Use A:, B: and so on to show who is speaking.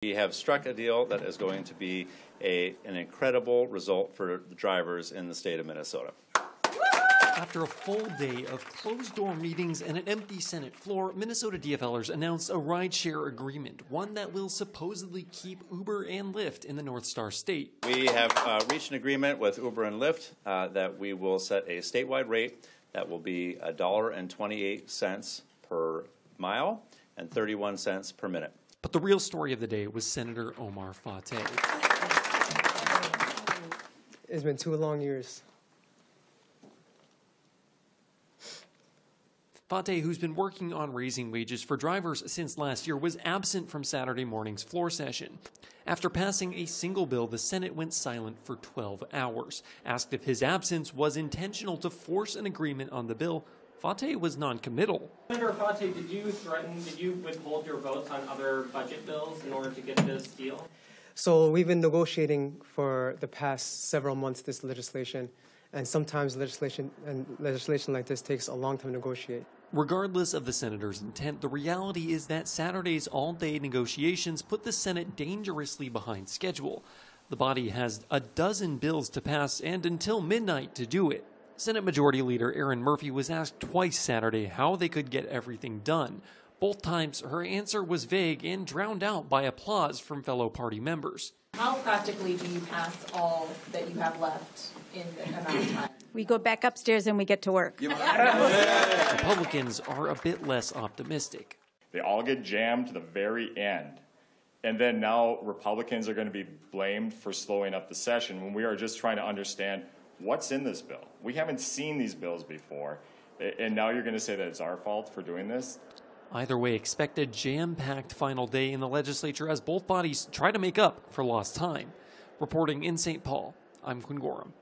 A: We have struck a deal that is going to be an incredible result for the drivers in the state of Minnesota.
B: After a full day of closed-door meetings and an empty Senate floor, Minnesota DFLers announced a rideshare agreement, one that will supposedly keep Uber and Lyft in the North Star state.
A: We have reached an agreement with Uber and Lyft that we will set a statewide rate that will be $1.28 per mile and 31 cents per minute.
B: But the real story of the day was Senator Omar Fateh.
C: It's been 2 long years.
B: Fateh, who's been working on raising wages for drivers since last year, was absent from Saturday morning's floor session. After passing a single bill, the Senate went silent for 12 hours. Asked if his absence was intentional to force an agreement on the bill, Fateh was non-committal.
D: Senator Fateh, did you withhold your votes on other budget bills in order to get this deal?
C: So we've been negotiating for the past several months this legislation, and sometimes legislation like this takes a long time to negotiate.
B: Regardless of the senator's intent, the reality is that Saturday's all-day negotiations put the Senate dangerously behind schedule. The body has a dozen bills to pass and until midnight to do it. Senate Majority Leader Erin Murphy was asked twice Saturday how they could get everything done. Both times, her answer was vague and drowned out by applause from fellow party members.
E: How practically do you pass all that you have left in the amount of time?
F: We go back upstairs and we get to work.
B: Republicans are a bit less optimistic.
G: They all get jammed to the very end. And then now Republicans are going to be blamed for slowing up the session when we are just trying to understand what's in this bill. We haven't seen these bills before. And now you're going to say that it's our fault for doing this?
B: Either way, expect a jam-packed final day in the legislature as both bodies try to make up for lost time. Reporting in St. Paul, I'm Quinn Gorham.